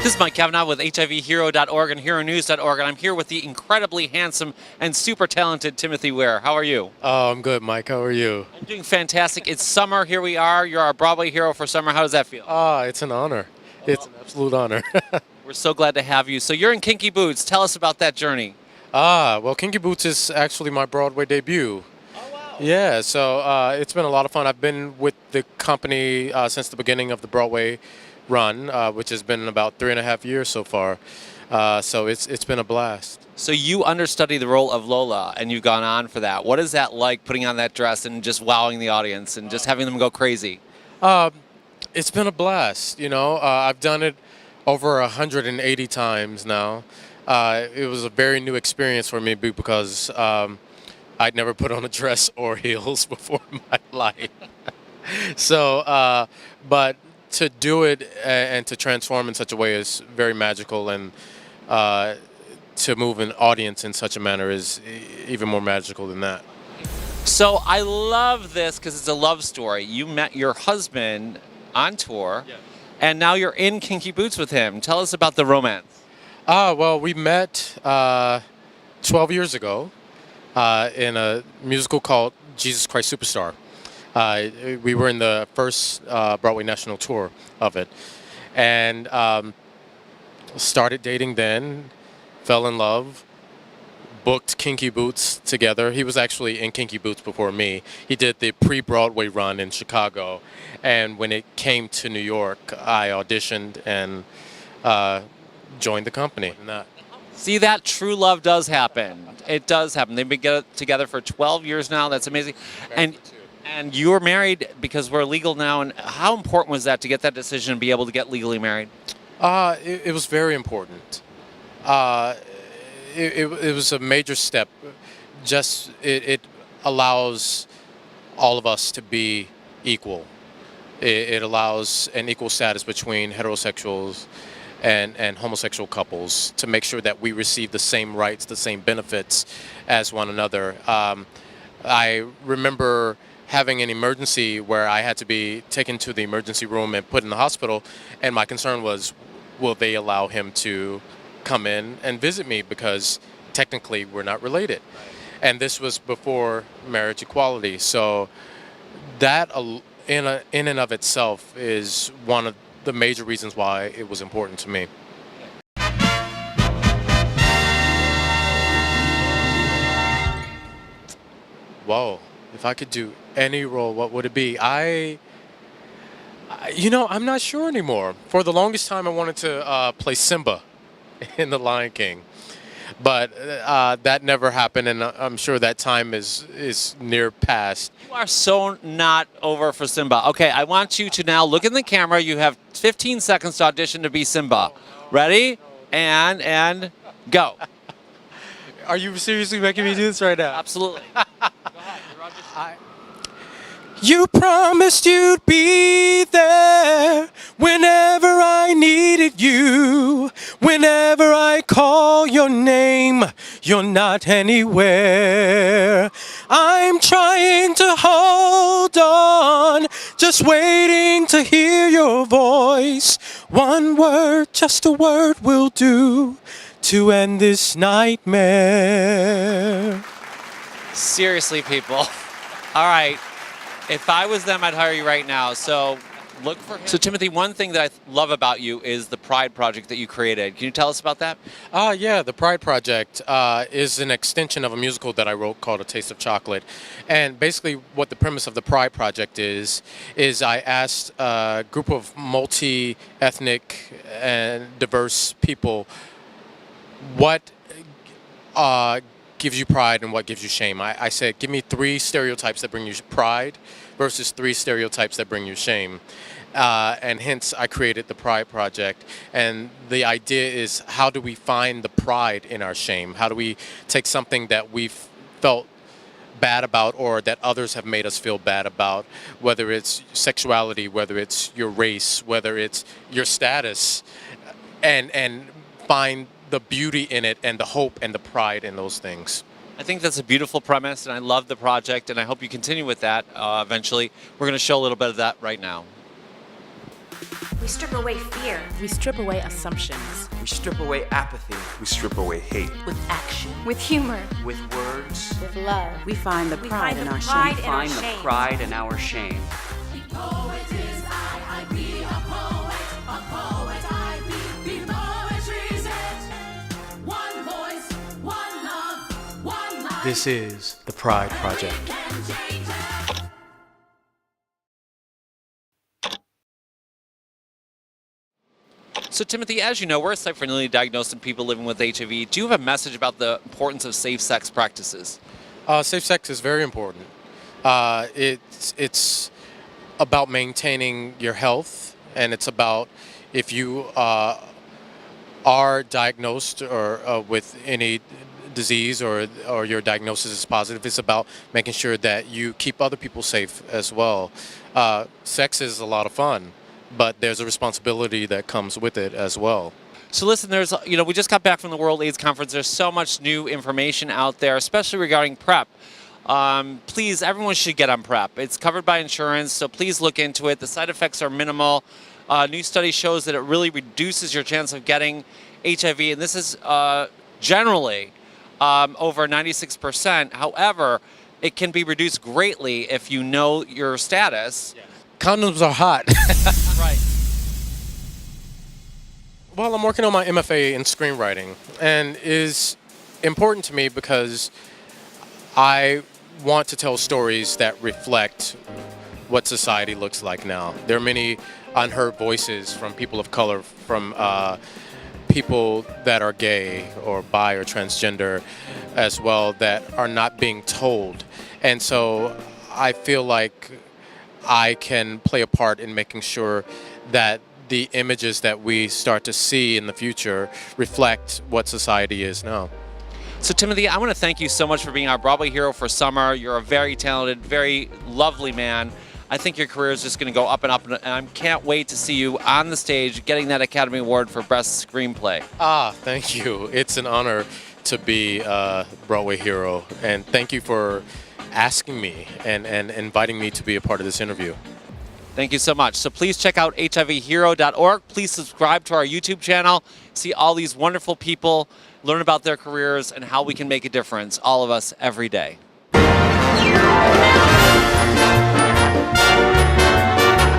This is Mike Kavanaugh with HIVHero.org and HERONEWS.org, and I'm here with the incredibly handsome and super talented Timothy Ware. How are you? Oh, I'm good, Mike. How are you? I'm doing fantastic. It's summer. Here we are. You're our Broadway hero for summer. How does that feel? It's an honor. It's an absolute honor. We're so glad to have you. So you're in Kinky Boots. Tell us about that journey. Well, Kinky Boots is actually my Broadway debut. Oh, wow. Yeah, so it's been a lot of fun. I've been with the company since the beginning of the Broadway run, which has been about 3.5 years so far. So it's been a blast. So you understudy the role of Lola, and you've gone on for that. What is that like, putting on that dress and just wowing the audience and just having them go crazy? It's been a blast. I've done it over 180 times now. It was a very new experience for me because I'd never put on a dress or heels before in my life. So, but to do it and to transform in such a way is very magical, and to move an audience in such a manner is even more magical than that. So I love this because it's a love story. You met your husband on tour, Yes. and now you're in Kinky Boots with him. Tell us about the romance. Well, we met 12 years ago in a musical called Jesus Christ Superstar. We were in the first Broadway national tour of it, and started dating then, fell in love, booked Kinky Boots together. He was actually in Kinky Boots before me. He did the pre-Broadway run in Chicago, and when it came to New York, I auditioned and joined the company. See, that true love does happen. It does happen. They've been together for 12 years now. That's amazing. And you're married because we're legal now. And how important was that to get that decision and be able to get legally married? It was very important. It was a major step. Just it allows all of us to be equal. It allows an equal status between heterosexuals and homosexual couples to make sure that we receive the same rights, the same benefits as one another. I remember having an emergency where I had to be taken to the emergency room and put in the hospital, and my concern was, will they allow him to come in and visit me, because technically we're not related. And this was before marriage equality. So that in and of itself is one of the major reasons why it was important to me. Whoa, if I could do any role, what would it be? I'm not sure anymore. For the longest time, I wanted to play Simba in The Lion King, but that never happened, and I'm sure that time is near past. You are so not over for Simba. Okay, I want you to now look in the camera. You have 15 seconds to audition to be Simba. Ready? And go. Are you seriously making me do this right now? Absolutely. Go ahead. You're auditioning. You promised you'd be there whenever I needed you. Whenever I call your name, you're not anywhere. I'm trying to hold on, just waiting to hear your voice. One word, just a word will do to end this nightmare. Seriously, people. All right. If I was them, I'd hire you right now. So look for him. So Timothy, one thing that I love about you is the Pride Project that you created. Can you tell us about that? Yeah, the Pride Project is an extension of a musical that I wrote called A Taste of Chocolate. And basically what the premise of the Pride Project is I asked a group of multi-ethnic and diverse people what gives you pride and what gives you shame. I said, give me 3 stereotypes that bring you pride versus 3 stereotypes that bring you shame. And hence I created the Pride Project. And the idea is, how do we find the pride in our shame? How do we take something that we've felt bad about or that others have made us feel bad about, whether it's sexuality, whether it's your race, whether it's your status, and find the beauty in it and the hope and the pride in those things. I think that's a beautiful premise, and I love the project, and I hope you continue with that eventually. We're going to show a little bit of that right now. We strip away fear. We strip away assumptions. We strip away apathy. We strip away hate. With action. With humor. With words. With love. We find the pride in our pride shame. in our Find the shame. pride in our shame. This is the Pride Project. So, Timothy, as you know, we're a site for newly diagnosed and people living with HIV. Do you have a message about the importance of safe sex practices? Safe sex is very important. It's about maintaining your health, and it's about if you are diagnosed or with any disease or your diagnosis is positive, it's about making sure that you keep other people safe as well. Sex is a lot of fun, but there's a responsibility that comes with it as well. So listen, we just got back from the World AIDS Conference. There's so much new information out there, especially regarding PrEP. Please, everyone should get on PrEP. It's covered by insurance, so please look into it. The side effects are minimal. New study shows that it really reduces your chance of getting HIV, and this is generally over 96%. However, it can be reduced greatly if you know your status. Yeah. Condoms are hot. Right. Well, I'm working on my MFA in screenwriting, and is important to me because I want to tell stories that reflect what society looks like now. There are many unheard voices from people of color, from people that are gay or bi or transgender as well, that are not being told. And so I feel like I can play a part in making sure that the images that we start to see in the future reflect what society is now. So Timothy, I want to thank you so much for being our Broadway hero for summer. You're a very talented, very lovely man. I think your career is just going to go up and up, and I can't wait to see you on the stage getting that Academy Award for Best Screenplay. Thank you. It's an honor to be a Broadway hero, and thank you for asking me and inviting me to be a part of this interview. Thank you so much. So please check out HIVHero.org. Please subscribe to our YouTube channel. See all these wonderful people, learn about their careers and how we can make a difference, all of us, every day.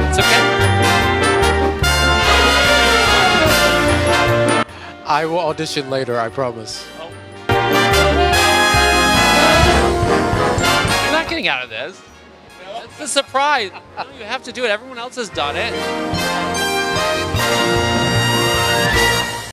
It's okay. I will audition later, I promise. You're not getting out of this. It's a surprise. No, you have to do it. Everyone else has done it.